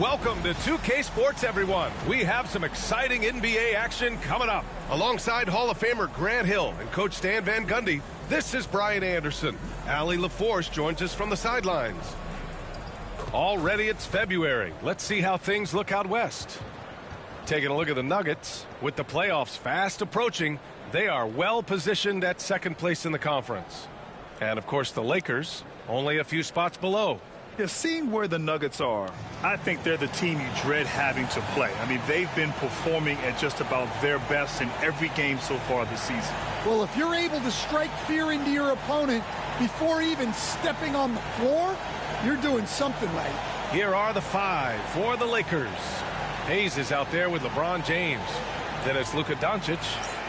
Welcome to 2K Sports, everyone. We have some exciting NBA action coming up. Alongside Hall of Famer Grant Hill and Coach Stan Van Gundy, this is Brian Anderson. Allie LaForce joins us from the sidelines. Already it's February. Let's see how things look out west. Taking a look at the Nuggets. With the playoffs fast approaching, they are well positioned at second place in the conference. And, of course, the Lakers, only a few spots below. Yeah, seeing where the Nuggets are, I think they're the team you dread having to play. I mean, they've been performing at just about their best in every game so far this season. Well, if you're able to strike fear into your opponent before even stepping on the floor, you're doing something right. Here are the five for the Lakers. Hayes is out there with LeBron James. Then it's Luka Doncic.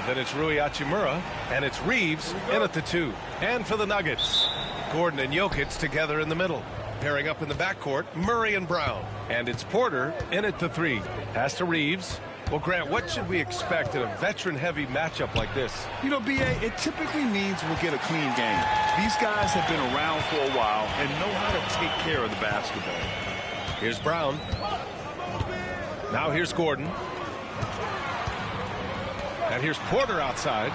Then it's Rui Hachimura. And it's Reeves in at the 2. And for the Nuggets, Gordon and Jokic together in the middle. Pairing up in the backcourt, Murray and Brown. And it's Porter in at the 3. Pass to Reeves. Well, Grant, what should we expect in a veteran-heavy matchup like this? You know, B.A., it typically means we'll get a clean game. These guys have been around for a while and know how to take care of the basketball. Here's Brown. Now here's Gordon. And here's Porter outside.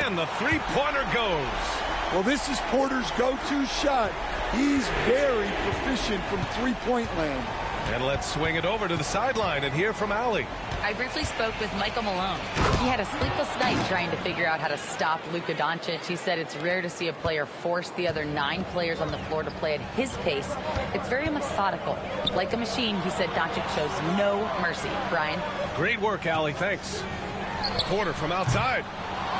And the three-pointer goes. Well, this is Porter's go-to shot. He's very proficient from three-point land. And let's swing it over to the sideline and hear from Allie. I briefly spoke with Michael Malone. He had a sleepless night trying to figure out how to stop Luka Doncic. He said it's rare to see a player force the other 9 players on the floor to play at his pace. It's very methodical. Like a machine, he said Doncic shows no mercy. Brian? Great work, Allie. Thanks. Porter from outside.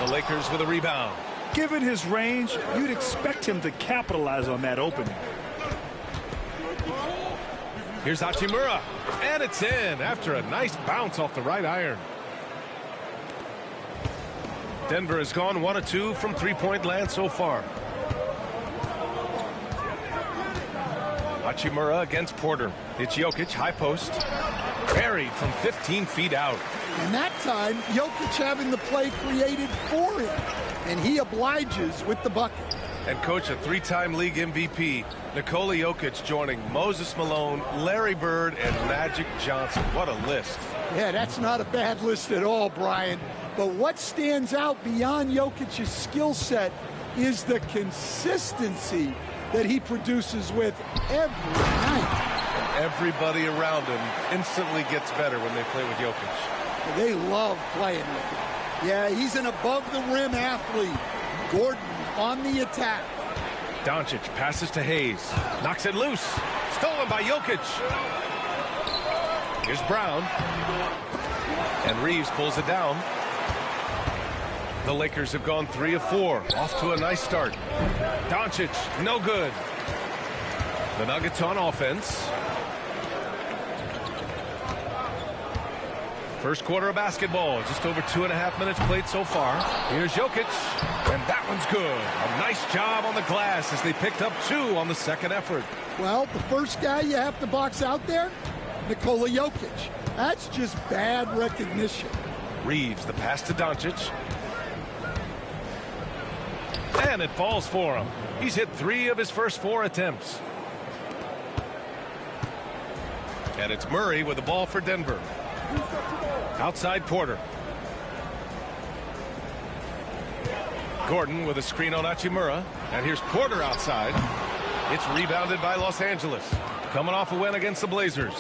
The Lakers with a rebound. Given his range, you'd expect him to capitalize on that opening. Here's Hachimura, and it's in after a nice bounce off the right iron. Denver has gone 1 of 2 from three-point land so far. Hachimura against Porter. It's Jokic, high post. Buried from 15 feet out. And that time, Jokic having the play created for him. And he obliges with the bucket. And coach, a 3-time league MVP, Nikola Jokic joining Moses Malone, Larry Bird, and Magic Johnson. What a list. Yeah, that's not a bad list at all, Brian. But what stands out beyond Jokic's skill set is the consistency that he produces with every night. And everybody around him instantly gets better when they play with Jokic. They love playing with him. Yeah, he's an above-the-rim athlete. Gordon on the attack. Doncic passes to Hayes. Knocks it loose. Stolen by Jokic. Here's Brown. And Reeves pulls it down. The Lakers have gone 3 of 4. Off to a nice start. Doncic, no good. The Nuggets on offense. First quarter of basketball, just over 2.5 minutes played so far. Here's Jokic, and that one's good. A nice job on the glass as they picked up 2 on the second effort. Well, the first guy you have to box out there, Nikola Jokic. That's just bad recognition. Reeves, the pass to Doncic. And it falls for him. He's hit 3 of his first 4 attempts. And it's Murray with the ball for Denver. Outside Porter. Gordon with a screen on Hachimura. And here's Porter outside. It's rebounded by Los Angeles. Coming off a win against the Blazers.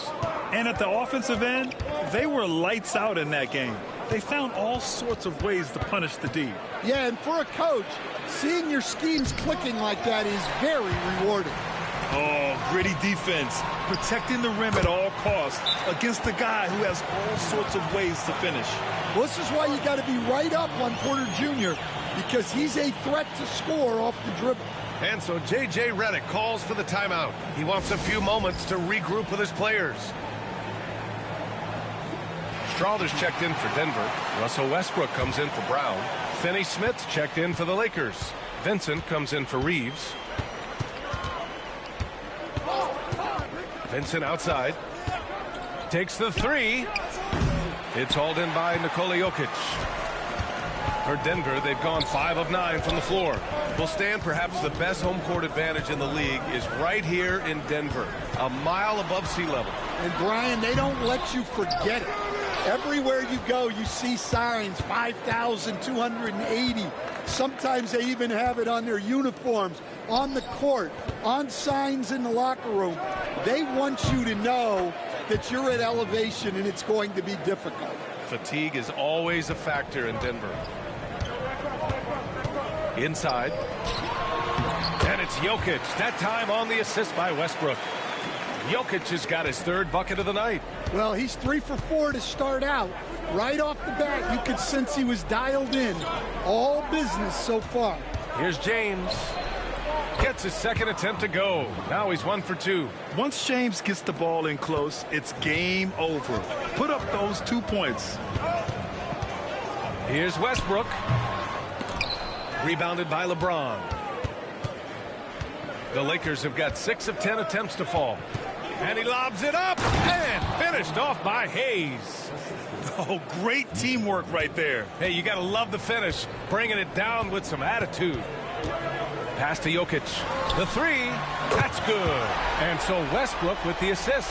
And at the offensive end, they were lights out in that game. They found all sorts of ways to punish the D. Yeah, and for a coach, seeing your schemes clicking like that is very rewarding. Oh, gritty defense, protecting the rim at all costs against a guy who has all sorts of ways to finish. Well, this is why you got to be right up on Porter Jr. because he's a threat to score off the dribble. And so J.J. Redick calls for the timeout. He wants a few moments to regroup with his players. Strawther's checked in for Denver. Russell Westbrook comes in for Brown. Finney-Smith's checked in for the Lakers. Vincent comes in for Reeves. Vincent outside. Takes the 3. It's hauled in by Nikola Jokic. For Denver, they've gone 5 of 9 from the floor. Well, Stan, perhaps the best home court advantage in the league is right here in Denver, a mile above sea level. And Brian, they don't let you forget it. Everywhere you go, you see signs, 5,280. Sometimes they even have it on their uniforms, on the court, on signs in the locker room. They want you to know that you're at elevation and it's going to be difficult. Fatigue is always a factor in Denver. Inside. And it's Jokic. That time on the assist by Westbrook. Jokic has got his third bucket of the night. Well, he's 3 for 4 to start out. Right off the bat, you could sense he was dialed in. All business so far. Here's James. Gets his second attempt to go. Now he's 1 for 2. Once James gets the ball in close, it's game over. Put up those 2 points. Here's Westbrook. Rebounded by LeBron. The Lakers have got 6 of 10 attempts to fall. And he lobs it up and finished off by Hayes. Oh, great teamwork right there. Hey, you got to love the finish, bringing it down with some attitude. Pass to Jokic. The three, that's good. And so Westbrook with the assist.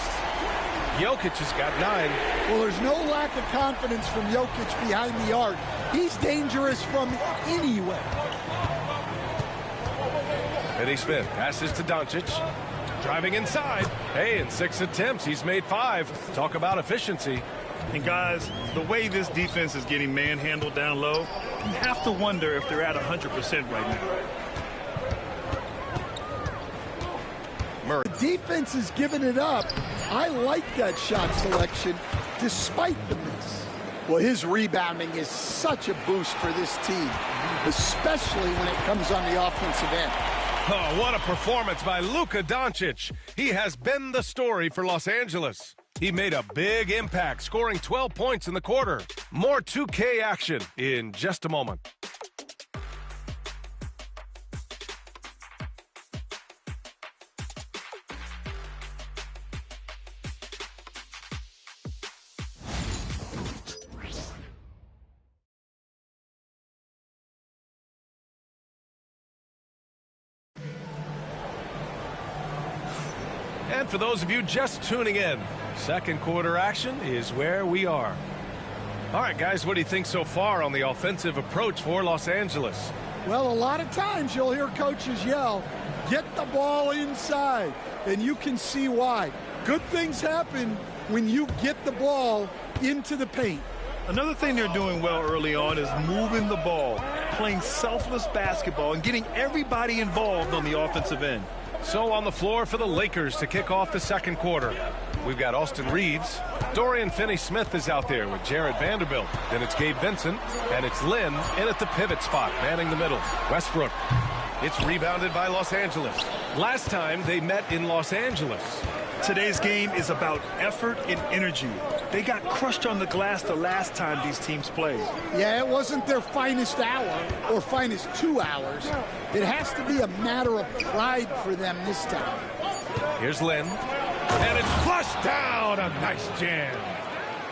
Jokic has got 9. Well, there's no lack of confidence from Jokic behind the arc. He's dangerous from anywhere. Finney Smith passes to Doncic. Driving inside. Hey, in 6 attempts, he's made 5. Talk about efficiency. And guys, the way this defense is getting manhandled down low, you have to wonder if they're at 100% right now. Murray. The defense is giving it up. I like that shot selection despite the miss. Well, his rebounding is such a boost for this team, especially when it comes on the offensive end. Oh, what a performance by Luka Doncic. He has been the story for Los Angeles. He made a big impact, scoring 12 points in the quarter. More 2K action in just a moment. And for those of you just tuning in, second quarter action is where we are. All right, guys, what do you think so far on the offensive approach for Los Angeles? Well, a lot of times you'll hear coaches yell, get the ball inside, and you can see why. Good things happen when you get the ball into the paint. Another thing they're doing well early on is moving the ball, playing selfless basketball, and getting everybody involved on the offensive end. So on the floor for the Lakers to kick off the second quarter, we've got Austin Reeves. Dorian Finney-Smith is out there with Jared Vanderbilt. Then it's Gabe Vincent, and it's Lynn in at the pivot spot, manning the middle. Westbrook. It's rebounded by Los Angeles. Last time they met in Los Angeles. Today's game is about effort and energy. They got crushed on the glass the last time these teams played. Yeah, it wasn't their finest hour or finest 2 hours. It has to be a matter of pride for them this time. Here's Lynn. And it's flushed down. A nice jam.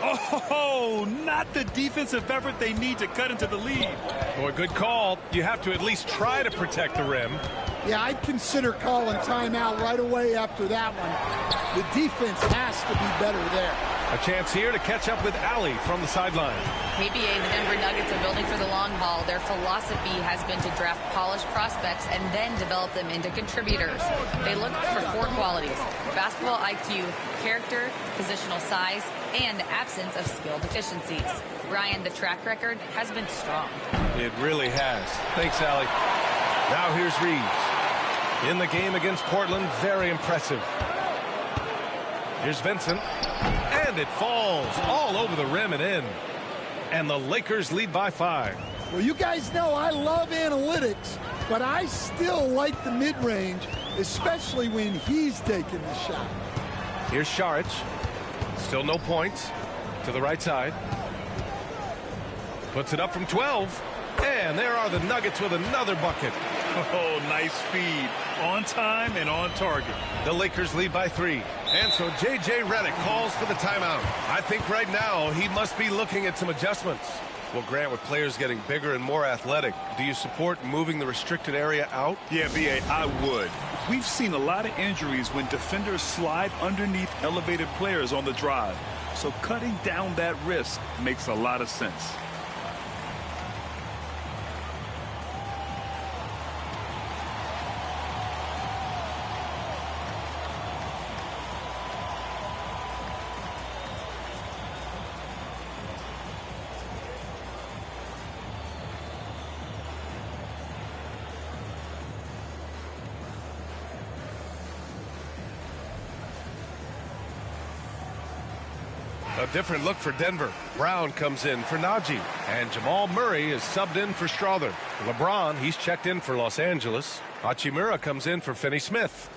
Oh, not the defensive effort they need to cut into the lead. Boy, good call. You have to at least try to protect the rim. Yeah, I'd consider calling timeout right away after that one. The defense has to be better there. A chance here to catch up with Allie from the sideline. KBA, the Denver Nuggets are building for the long haul. Their philosophy has been to draft polished prospects and then develop them into contributors. They look for 4 qualities: basketball IQ, character, positional size, and absence of skill deficiencies. Brian, the track record has been strong. It really has. Thanks, Allie. Now here's Reeves. In the game against Portland, very impressive. Here's Vincent. And it falls all over the rim and in. And the Lakers lead by 5. Well, you guys know I love analytics, but I still like the mid-range, especially when he's taking the shot. Here's Šarić. Still no points. To the right side. Puts it up from 12. And there are the Nuggets with another bucket. Oh, nice feed. On time and on target. The Lakers lead by 3. And so J.J. Redick calls for the timeout. I think right now he must be looking at some adjustments. Well, Grant, with players getting bigger and more athletic, do you support moving the restricted area out? Yeah, B.A., I would. We've seen a lot of injuries when defenders slide underneath elevated players on the drive. So cutting down that risk makes a lot of sense. A different look for Denver. Brown comes in for Najee. And Jamal Murray is subbed in for Strother. LeBron, he's checked in for Los Angeles. Hachimura comes in for Finney Smith.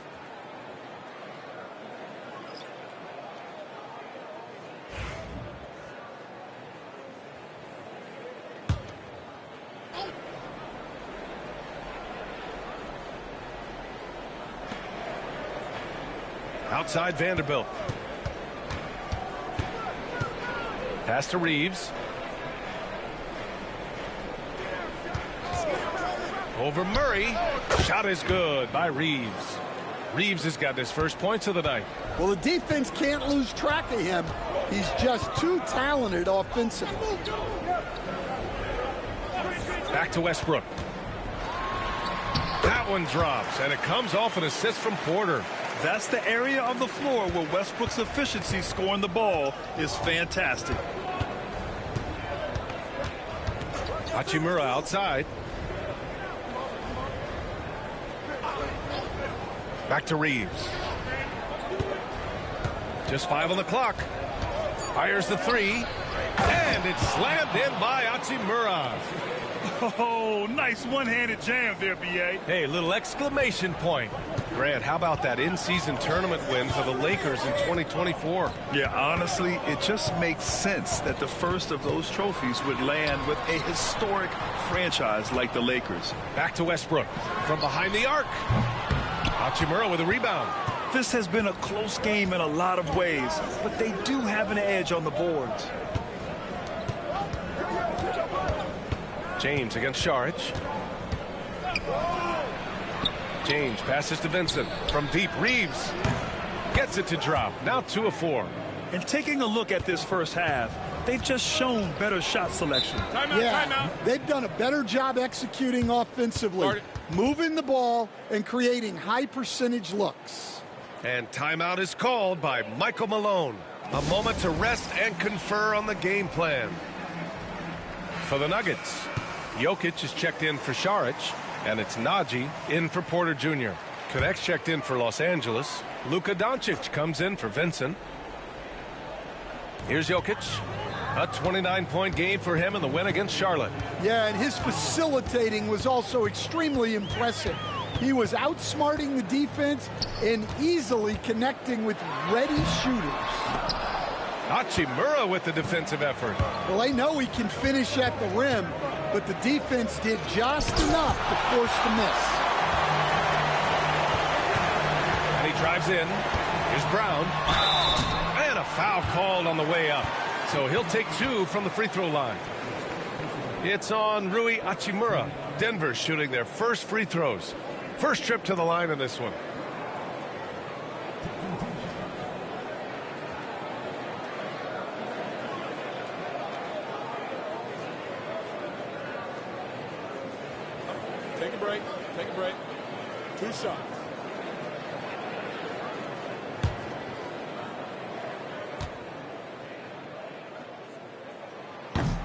Outside Vanderbilt. Pass to Reeves. Over Murray. Shot is good by Reeves. Reeves has got his first points of the night. Well, the defense can't lose track of him. He's just too talented offensively. Back to Westbrook. That one drops, and it comes off an assist from Porter. That's the area of the floor where Westbrook's efficiency scoring the ball is fantastic. Hachimura outside. Back to Reeves. Just 5 on the clock. Fires the 3. And it's slammed in by Hachimura. Oh, nice one-handed jam there, B.A. Hey, little exclamation point. Grant, how about that in-season tournament win for the Lakers in 2024? Yeah, honestly, it just makes sense that the first of those trophies would land with a historic franchise like the Lakers. Back to Westbrook from behind the arc. Hachimura with a rebound. This has been a close game in a lot of ways, but they do have an edge on the boards. James against Saric. James passes to Vincent from deep. Reeves gets it to drop. Now 2 of 4. And taking a look at this first half, they've just shown better shot selection. Timeout. They've done a better job executing offensively, moving the ball and creating high percentage looks. And timeout is called by Michael Malone. A moment to rest and confer on the game plan. For the Nuggets, Jokic is checked in for Saric, and it's Najee in for Porter Jr. Connect's checked in for Los Angeles. Luka Doncic comes in for Vincent. Here's Jokic. A 29-point game for him in the win against Charlotte. Yeah, and his facilitating was also extremely impressive. He was outsmarting the defense and easily connecting with ready shooters. Hachimura with the defensive effort. Well, they know he can finish at the rim, but the defense did just enough to force the miss. And he drives in. Here's Brown. And a foul called on the way up. So he'll take 2 from the free throw line. It's on Rui Hachimura. Denver shooting their first free throws. First trip to the line in this one. Take a break. Take a break. 2 shots.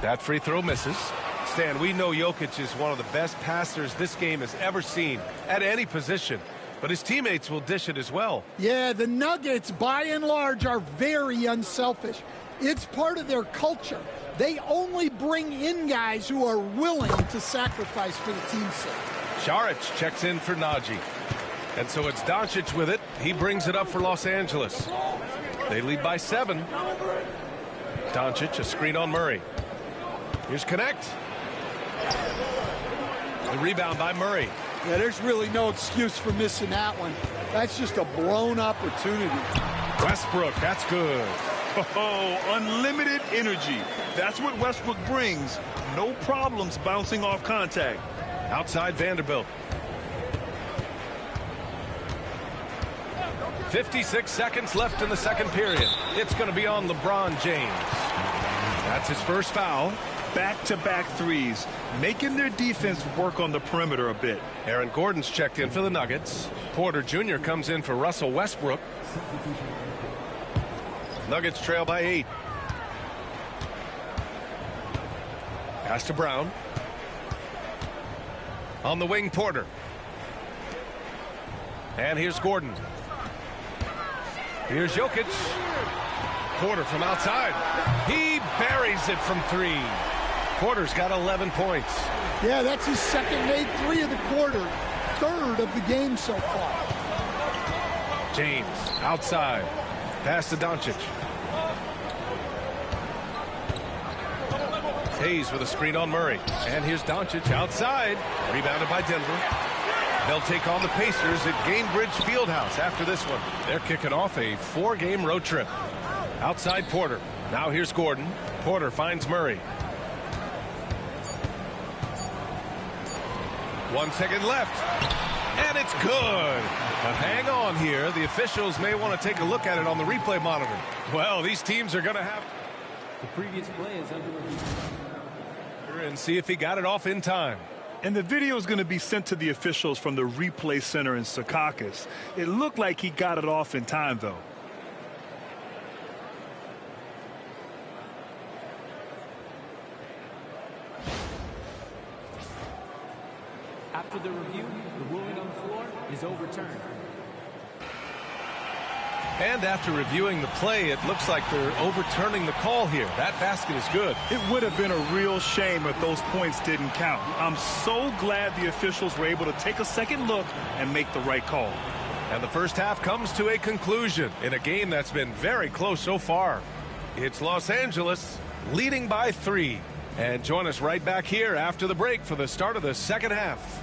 That free throw misses. Stan, we know Jokic is one of the best passers this game has ever seen at any position, but his teammates will dish it as well. Yeah, the Nuggets, by and large, are very unselfish. It's part of their culture. They only bring in guys who are willing to sacrifice for the team's sake. Saric checks in for Najee. And so it's Doncic with it. He brings it up for Los Angeles. They lead by 7. Doncic, a screen on Murray. Here's Connect. The rebound by Murray. Yeah, there's really no excuse for missing that one. That's just a blown opportunity. Westbrook, that's good. Oh, unlimited energy. That's what Westbrook brings. No problems bouncing off contact. Outside Vanderbilt. 56 seconds left in the second period. It's going to be on LeBron James. That's his first foul. Back-to-back threes, making their defense work on the perimeter a bit. Aaron Gordon's checked in for the Nuggets. Porter Jr. comes in for Russell Westbrook. Nuggets trail by 8. Pass to Brown. On the wing, Porter. And here's Gordon. Here's Jokic. Porter from outside. He buries it from 3. Porter's got 11 points. Yeah, that's his second made 3 of the quarter. Third of the game so far. James outside. Pass to Doncic. Hayes with a screen on Murray. And here's Doncic outside. Rebounded by Denver. They'll take on the Pacers at Gainbridge Fieldhouse after this one. They're kicking off a 4-game road trip. Outside Porter. Now here's Gordon. Porter finds Murray. 1 second left. And it's good. But hang on here. The officials may want to take a look at it on the replay monitor. Well, these teams are going to have... The previous play is under review. And see if he got it off in time. And the video is going to be sent to the officials from the replay center in Secaucus. It looked like he got it off in time, though. After the review, the ruling on the floor is overturned. And after reviewing the play, it looks like they're overturning the call here. That basket is good. It would have been a real shame if those points didn't count. I'm so glad the officials were able to take a second look and make the right call. And the first half comes to a conclusion in a game that's been very close so far. It's Los Angeles leading by 3. And join us right back here after the break for the start of the second half.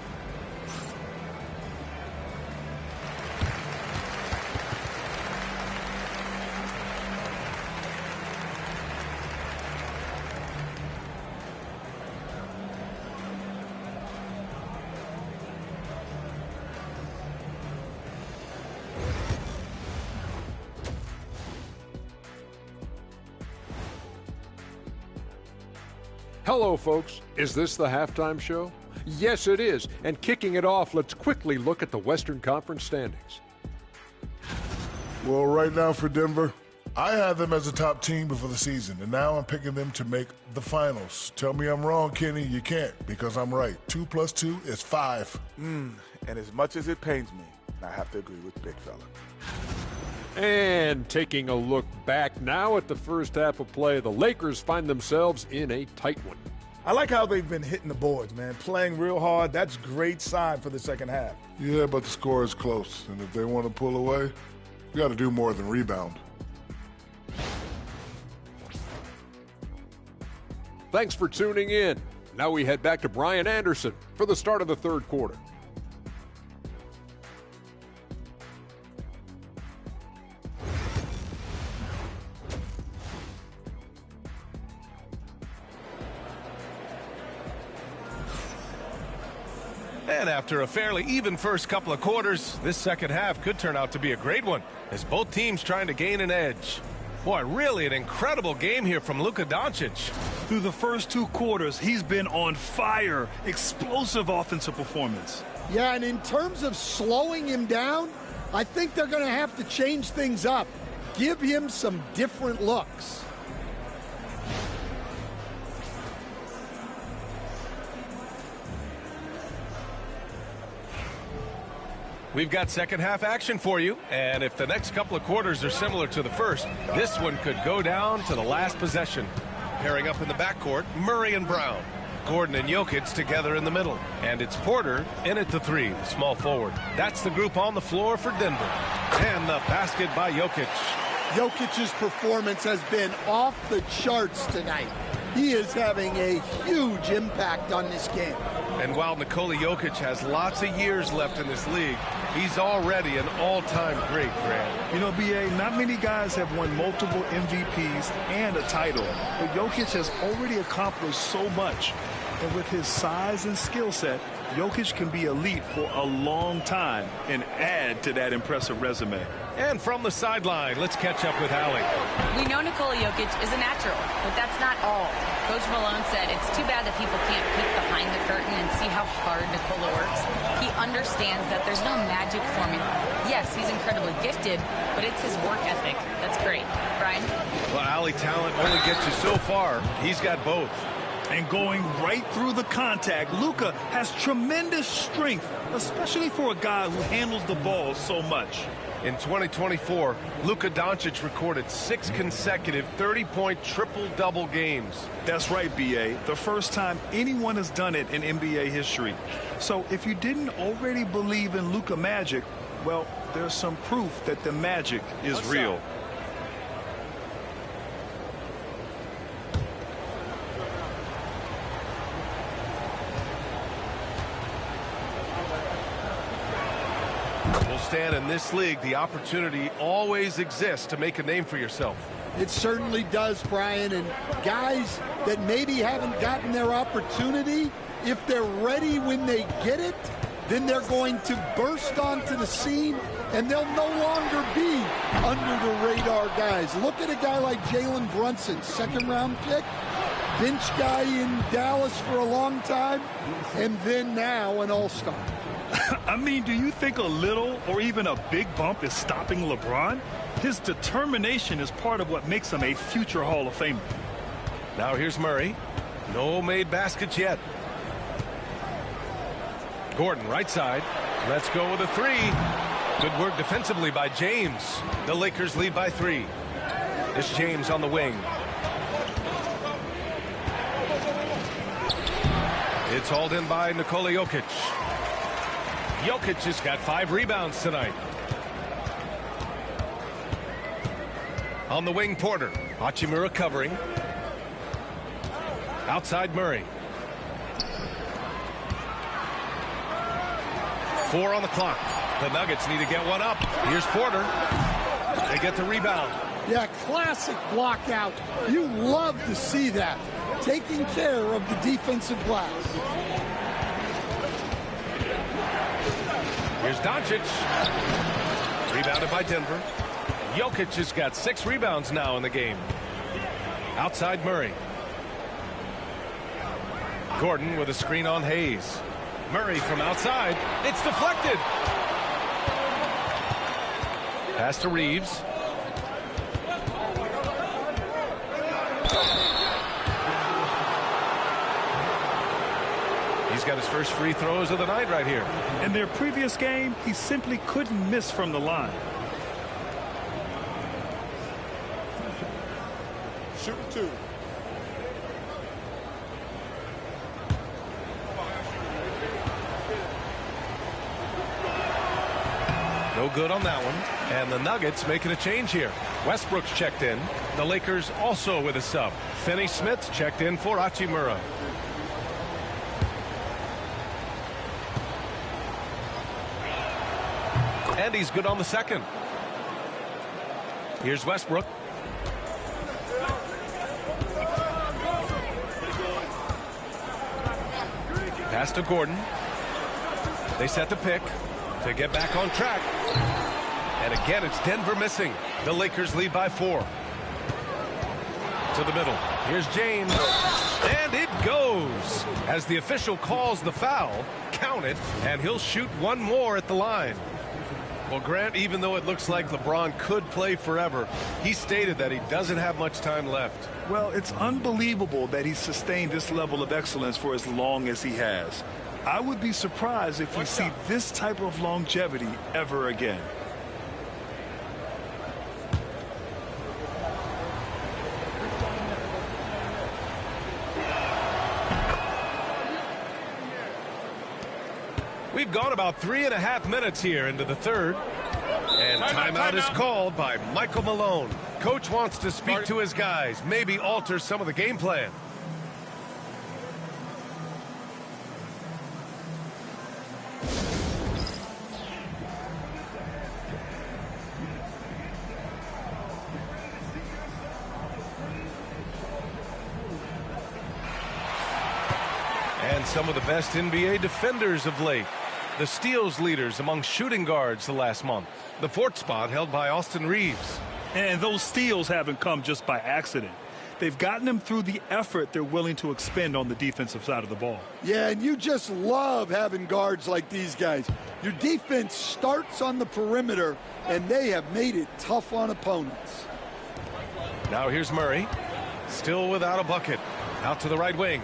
Hello, folks. Is this the halftime show? Yes, it is. And kicking it off, let's quickly look at the Western Conference standings. Well, right now for Denver, I had them as a top team before the season, and now I'm picking them to make the finals. Tell me I'm wrong, Kenny. You can't, because I'm right. 2 + 2 is 5. And as much as it pains me, I have to agree with Big Fella. And taking a look back now at the first half of play, the Lakers find themselves in a tight one. I like how they've been hitting the boards, man. Playing real hard. That's a great sign for the second half. Yeah, but the score is close, and if they want to pull away, we got to do more than rebound. Thanks for tuning in. Now we head back to Brian Anderson for the start of the third quarter. And after a fairly even first couple of quarters, this second half could turn out to be a great one as both teams trying to gain an edge. Boy, really an incredible game here from Luka Doncic. Through the first 2 quarters, he's been on fire. Explosive offensive performance. Yeah, and in terms of slowing him down, I think they're going to have to change things up. Give him some different looks. We've got second half action for you, and if the next couple of quarters are similar to the first, this one could go down to the last possession. Pairing up in the backcourt, Murray and Brown. Gordon and Jokic together in the middle. And it's Porter in at the 3, the small forward. That's the group on the floor for Denver. And the basket by Jokic. Jokic's performance has been off the charts tonight. He is having a huge impact on this game. And while Nikola Jokic has lots of years left in this league, He's already an all-time great, Grant. You know, B.A., not many guys have won multiple MVPs and a title, but Jokic has already accomplished so much. And with his size and skill set, Jokic can be elite for a long time and add to that impressive resume. And from the sideline, let's catch up with Allie. We know Nikola Jokic is a natural, but that's not all. Coach Malone said it's too bad that people can't peek behind the curtain and see how hard Nikola works. He understands that there's no magic formula. Yes, he's incredibly gifted, but it's his work ethic. That's great. Brian? Well, Allie, talent only gets you so far. He's got both. And going right through the contact, Luka has tremendous strength, especially for a guy who handles the ball so much. In 2024, Luka Doncic recorded 6 consecutive 30-point triple-double games. That's right, B.A. The first time anyone has done it in NBA history. So if you didn't already believe in Luka magic, well, there's some proof that the magic is real. Stan, in this league, the opportunity always exists to make a name for yourself. It certainly does, Brian. And guys that maybe haven't gotten their opportunity, if they're ready when they get it, then they're going to burst onto the scene, and they'll no longer be under the radar guys. Look at a guy like Jalen Brunson, second-round pick, bench guy in Dallas for a long time, and then now an all-star. I mean, do you think a little or even a big bump is stopping LeBron? His determination is part of what makes him a future Hall of Famer. Now here's Murray. No made baskets yet. Gordon, right side. Let's go with a 3. Good work defensively by James. The Lakers lead by 3. It's James on the wing. It's hauled in by Nikola Jokic. Jokic has got 5 rebounds tonight. On the wing, Porter. Hachimura covering. Outside Murray. 4 on the clock. The Nuggets need to get one up. Here's Porter. They get the rebound. Yeah, classic block out. You love to see that. Taking care of the defensive glass. Here's Doncic. Rebounded by Denver. Jokic has got 6 rebounds now in the game. Outside Murray. Gordon with a screen on Hayes. Murray from outside. It's deflected. Pass to Reeves. He's got his first free throws of the night right here. In their previous game, he simply couldn't miss from the line. Shoot 2. No good on that one. And the Nuggets making a change here. Westbrook's checked in. The Lakers also with a sub. Finney-Smith's checked in for Hachimura. And he's good on the second. Here's Westbrook. Pass to Gordon. They set the pick to get back on track. And again, it's Denver missing. The Lakers lead by 4. To the middle. Here's James. And it goes. As the official calls the foul, count it, and he'll shoot one more at the line. Well, Grant, even though it looks like LeBron could play forever, he stated that he doesn't have much time left. Well, it's unbelievable that he's sustained this level of excellence for as long as he has. I would be surprised if we see this type of longevity ever again. We've gone about 3.5 minutes here into the third. And timeout is called by Michael Malone. Coach wants to speak to his guys, maybe alter some of the game plan. And some of the best NBA defenders of late. The steals leaders among shooting guards the last month. The fourth spot held by Austin Reeves. And those steals haven't come just by accident. They've gotten them through the effort they're willing to expend on the defensive side of the ball. Yeah, and you just love having guards like these guys. Your defense starts on the perimeter, and they have made it tough on opponents. Now here's Murray. Still without a bucket. Out to the right wing.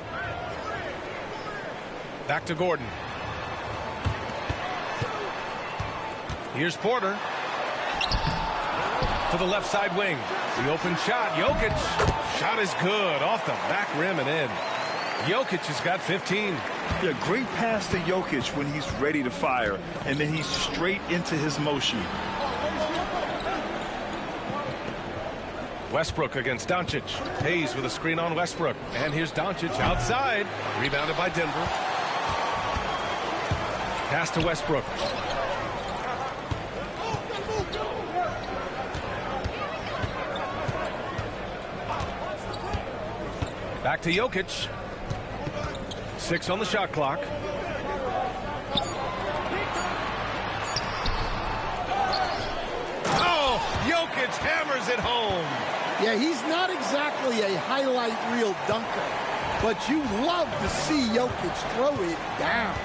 Back to Gordon. Here's Porter. To the left side wing. The open shot. Jokic. Shot is good. Off the back rim and in. Jokic has got 15. Yeah, great pass to Jokic when he's ready to fire, and then he's straight into his motion. Westbrook against Doncic. Hayes with a screen on Westbrook. And here's Doncic outside. Rebounded by Denver. Pass to Westbrook. Back to Jokic. 6 on the shot clock. Oh, Jokic hammers it home. Yeah, he's not exactly a highlight reel dunker, but you love to see Jokic throw it down.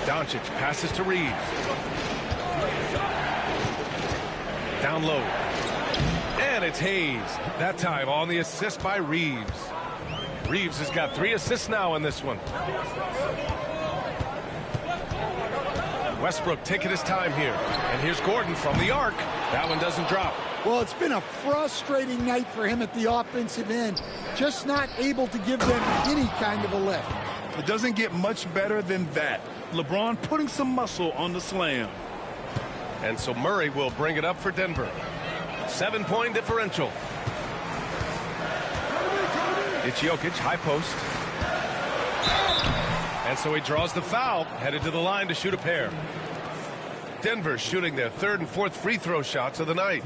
Doncic passes to Reeves. Down low. And it's Hayes. That time on the assist by Reeves. Reeves has got 3 assists now in this one. Westbrook taking his time here. And here's Gordon from the arc. That one doesn't drop. Well, it's been a frustrating night for him at the offensive end. Just not able to give them any kind of a lift. It doesn't get much better than that. LeBron putting some muscle on the slam. And so Murray will bring it up for Denver. 7-point differential. It's Jokic, high post. And so he draws the foul, headed to the line to shoot a pair. Denver shooting their 3rd and 4th free throw shots of the night.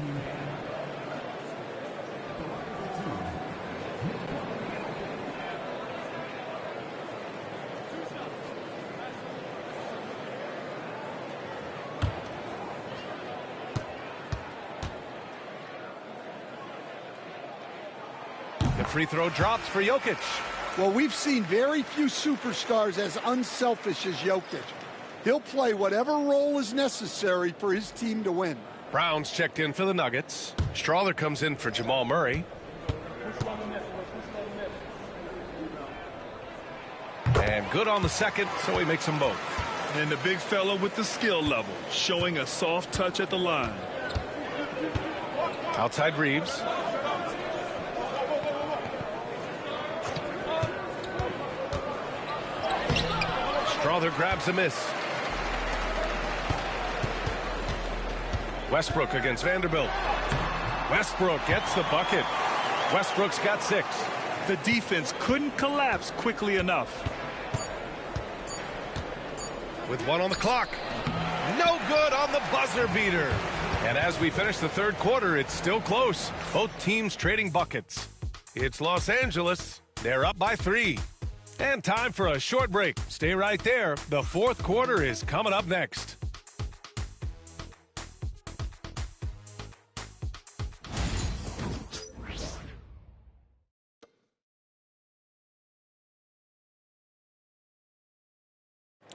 The free throw drops for Jokic. Well, we've seen very few superstars as unselfish as Jokic. He'll play whatever role is necessary for his team to win. Brown's checked in for the Nuggets. Strawther comes in for Jamal Murray. And good on the second, so he makes them both. And the big fella with the skill level, showing a soft touch at the line. Outside Reeves. Strawther grabs a miss. Westbrook against Vanderbilt. Westbrook gets the bucket. Westbrook's got 6. The defense couldn't collapse quickly enough. With 1 on the clock. No good on the buzzer beater. And as we finish the 3rd quarter, it's still close. Both teams trading buckets. It's Los Angeles. They're up by 3. And time for a short break. Stay right there. The 4th quarter is coming up next.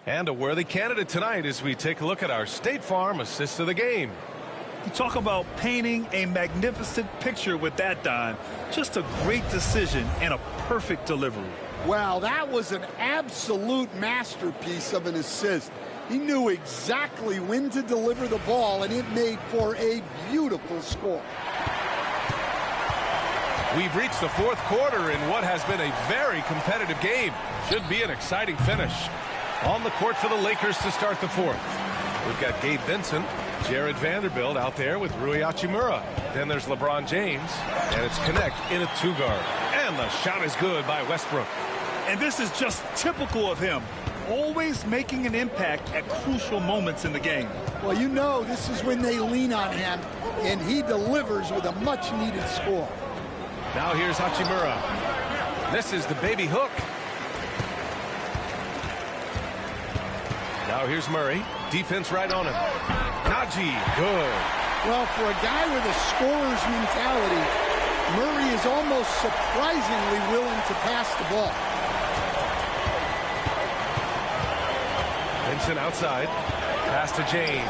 And a worthy candidate tonight as we take a look at our State Farm assist of the game. You talk about painting a magnificent picture with that dime. Just a great decision and a perfect delivery. Wow, that was an absolute masterpiece of an assist. He knew exactly when to deliver the ball, and it made for a beautiful score. We've reached the 4th quarter in what has been a very competitive game. Should be an exciting finish. On the court for the Lakers to start the 4th. We've got Gabe Vincent, Jared Vanderbilt out there with Rui Hachimura. Then there's LeBron James, and it's Connect in a 2-guard. And the shot is good by Westbrook. And this is just typical of him. Always making an impact at crucial moments in the game. Well, you know this is when they lean on him, and he delivers with a much-needed score. Now here's Hachimura. Misses the baby hook. Now here's Murray. Defense right on him. Najee, good. Well, for a guy with a scorer's mentality, Murray is almost surprisingly willing to pass the ball. Vincent outside. Pass to James.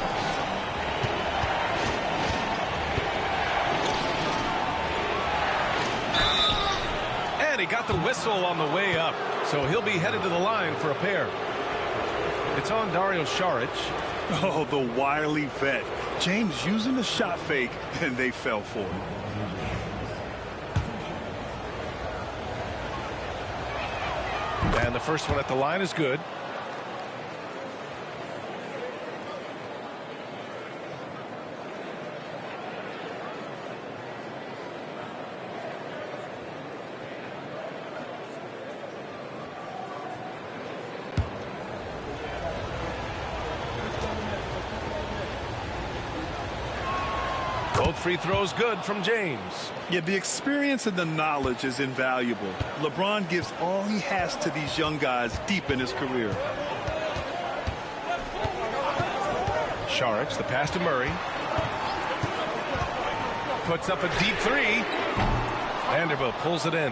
And he got the whistle on the way up. So he'll be headed to the line for a pair. It's on Dario Saric. Oh, the wily vet. James using the shot fake, and they fell for it. And the first one at the line is good. Both free throws good from James. Yeah, the experience and the knowledge is invaluable. LeBron gives all he has to these young guys deep in his career. Saric, the pass to Murray. Puts up a deep three. Vanderbilt pulls it in.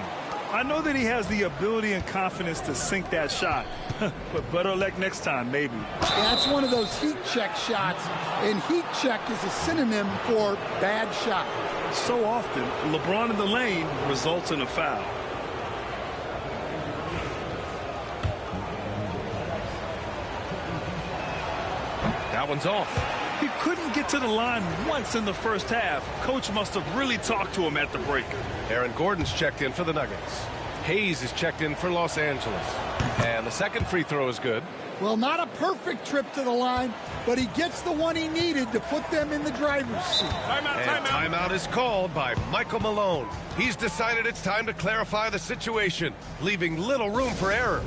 I know that he has the ability and confidence to sink that shot, but better luck next time, maybe. That's one of those heat check shots, and heat check is a synonym for bad shot. So often, LeBron in the lane results in a foul. That one's off. He couldn't get to the line once in the first half. Coach must have really talked to him at the break. Aaron Gordon's checked in for the Nuggets. Hayes is checked in for Los Angeles. And the second free throw is good. Well, not a perfect trip to the line, but he gets the one he needed to put them in the driver's seat. Timeout is called by Michael Malone. He's decided it's time to clarify the situation, leaving little room for error.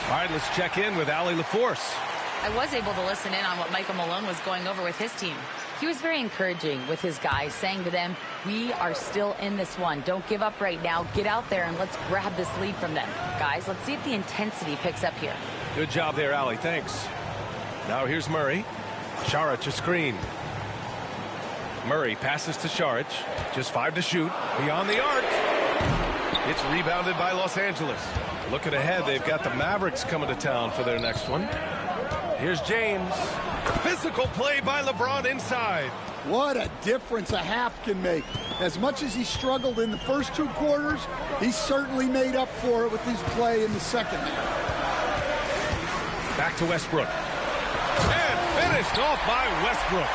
All right, let's check in with Allie LaForce. I was able to listen in on what Michael Malone was going over with his team. He was very encouraging with his guys, saying to them, we are still in this one. Don't give up right now. Get out there and let's grab this lead from them. Guys, let's see if the intensity picks up here. Good job there, Allie. Thanks. Now here's Murray. Saric a screen. Murray passes to Saric. Just 5 to shoot. Beyond the arc. It's rebounded by Los Angeles. Looking ahead, they've got the Mavericks coming to town for their next one. Here's James. Physical play by LeBron inside. What a difference a half can make. As much as he struggled in the first 2 quarters, he certainly made up for it with his play in the second half. Back to Westbrook. And finished off by Westbrook.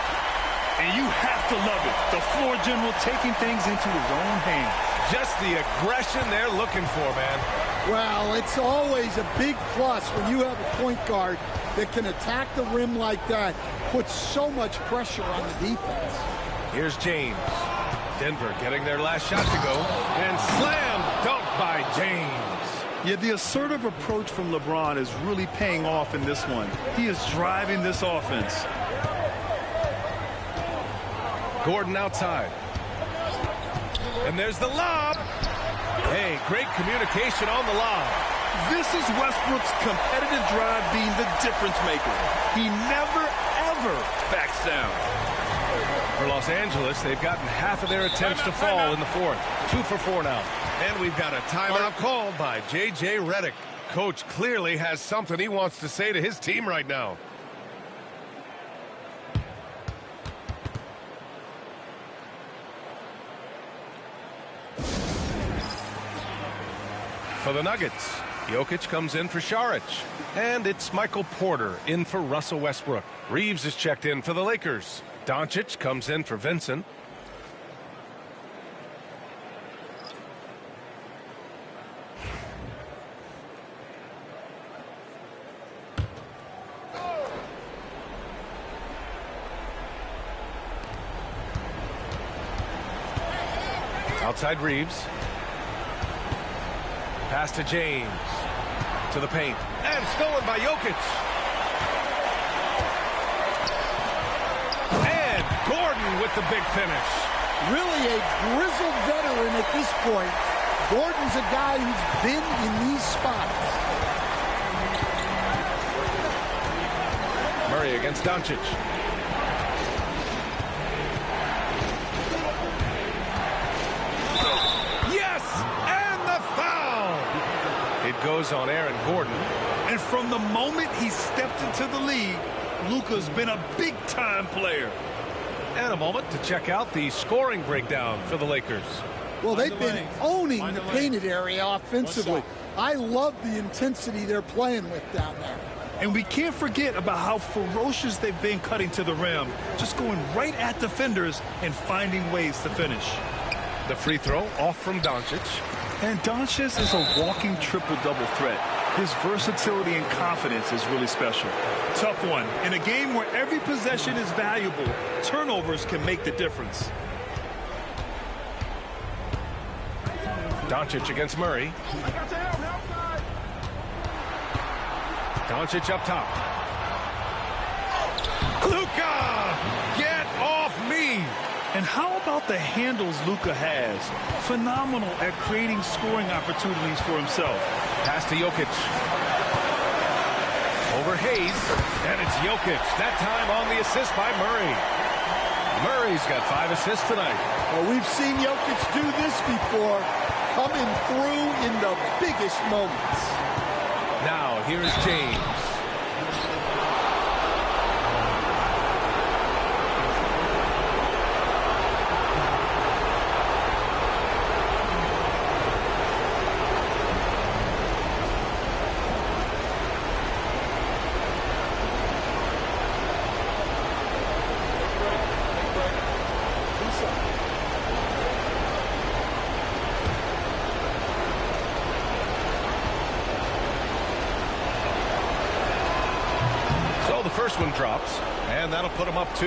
And you have to love it. The floor general taking things into his own hands. Just the aggression they're looking for, man. Well, it's always a big plus when you have a point guard that can attack the rim like that, puts so much pressure on the defense. Here's James. Denver getting their last shot to go. And slam dunk by James. Yeah, the assertive approach from LeBron is really paying off in this one. He is driving this offense. Gordon outside. And there's the lob. Hey, great communication on the lob. This is Westbrook's competitive drive being the difference maker. He never, ever backs down. For Los Angeles, they've gotten half of their attempts to fall in the fourth. 2 for 4 now. And we've got a timeout called by J.J. Redick. Coach clearly has something he wants to say to his team right now. For the Nuggets, Jokic comes in for Saric. And it's Michael Porter in for Russell Westbrook. Reeves is checked in for the Lakers. Doncic comes in for Vincent. Outside Reeves. Pass to James. To the paint. And stolen by Jokic. And Gordon with the big finish. Really a grizzled veteran at this point. Gordon's a guy who's been in these spots. Murray against Doncic. Yes! And the foul! It goes on Aaron Gordon. And from the moment he stepped into the league, Luka's been a big-time player. And a moment to check out the scoring breakdown for the Lakers. Well, they've been owning the painted area offensively. I love the intensity they're playing with down there. And we can't forget about how ferocious they've been cutting to the rim, just going right at defenders and finding ways to finish. The free throw off from Doncic. And Doncic is a walking triple-double threat. His versatility and confidence is really special. Tough one. In a game where every possession is valuable, turnovers can make the difference. Doncic against Murray. Doncic up top. Luka! Get off me! And how about the handles Luka has? Phenomenal at creating scoring opportunities for himself. Pass to Jokic. Over Hayes, and it's Jokic. That time on the assist by Murray. Murray's got 5 assists tonight. Well, we've seen Jokic do this before, coming through in the biggest moments. Now, here's James. First one drops, and that'll put him up 2.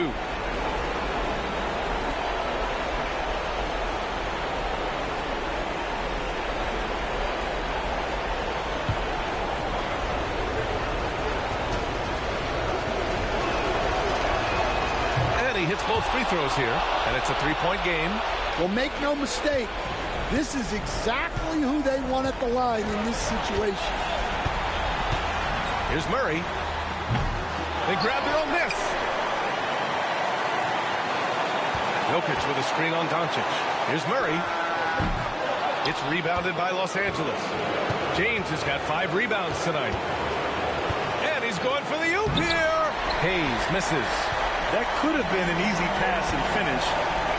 And he hits both free throws here, and it's a 3-point game. Well, make no mistake, this is exactly who they want at the line in this situation. Here's Murray. They grab their own miss. Jokic with a screen on Doncic. Here's Murray. It's rebounded by Los Angeles. James has got 5 rebounds tonight. And he's going for the oop here. Hayes misses. That could have been an easy pass and finish.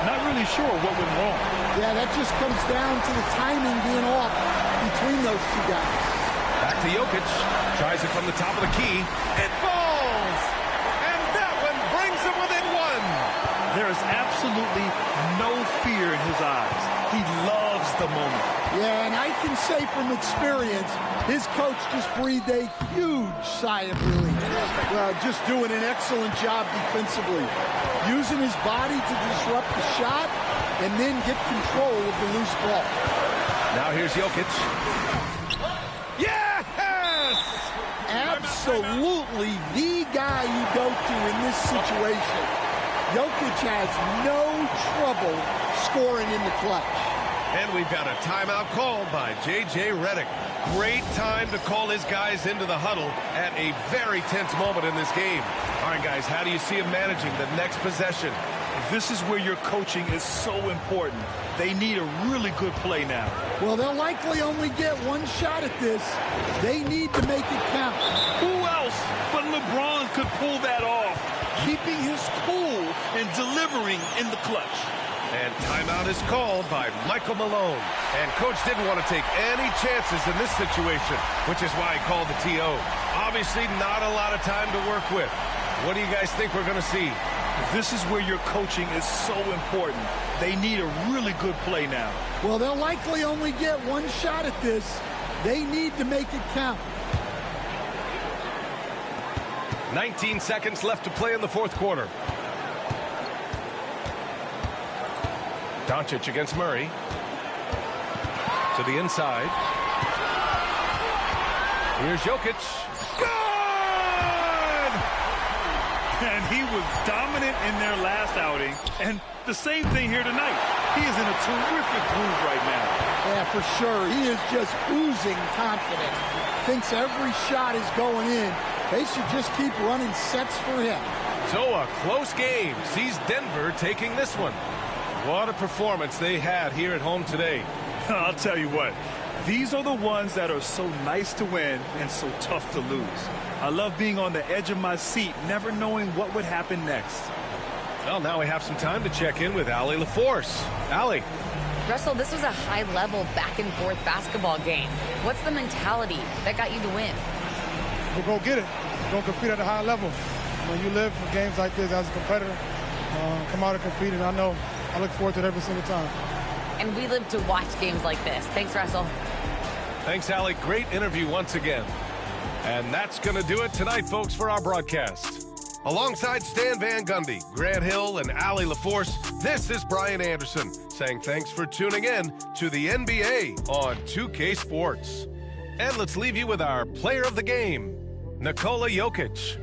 Not really sure what went wrong. Yeah, that just comes down to the timing being off between those two guys. Back to Jokic. Tries it from the top of the key. It falls! And that one brings him within 1. There is absolutely no fear in his eyes. He loves the moment. Yeah, and I can say from experience, his coach just breathed a huge sigh of relief. Just doing an excellent job defensively. Using his body to disrupt the shot and then get control of the loose ball. Now here's Jokic. Yes! Absolutely the guy you go to in this situation. Jokic has no trouble scoring in the clutch. And we've got a timeout called by J.J. Redick. Great time to call his guys into the huddle at a very tense moment in this game. All right, guys, how do you see him managing the next possession? This is where your coaching is so important. They need a really good play now. Well, they'll likely only get one shot at this. They need to make it count. Who else but LeBron could pull that off, keeping his cool and delivering in the clutch. And timeout is called by Michael Malone. And coach didn't want to take any chances in this situation, which is why he called the TO. Obviously not a lot of time to work with. What do you guys think we're going to see? This is where your coaching is so important. They need a really good play now. Well, they'll likely only get one shot at this. They need to make it count. 19 seconds left to play in the fourth quarter. Doncic against Murray. To the inside. Here's Jokic. Good! And he was dominant in their last outing. And the same thing here tonight. He is in a terrific groove right now. Yeah, for sure. He is just oozing confidence. Thinks every shot is going in. They should just keep running sets for him. So a close game sees Denver taking this one. What a performance they had here at home today. I'll tell you what, these are the ones that are so nice to win and so tough to lose. I love being on the edge of my seat, never knowing what would happen next. Well, now we have some time to check in with Allie LaForce. Allie. Russell, this was a high-level back-and-forth basketball game. What's the mentality that got you the win? We'll go get it. We're going to compete at a high level. When you live for games like this as a competitor, come out and compete, and I look forward to it every single time. And we live to watch games like this. Thanks, Russell. Thanks, Allie. Great interview once again. And that's going to do it tonight, folks, for our broadcast. Alongside Stan Van Gundy, Grant Hill, and Allie LaForce, this is Brian Anderson saying thanks for tuning in to the NBA on 2K Sports. And let's leave you with our player of the game, Nikola Jokic.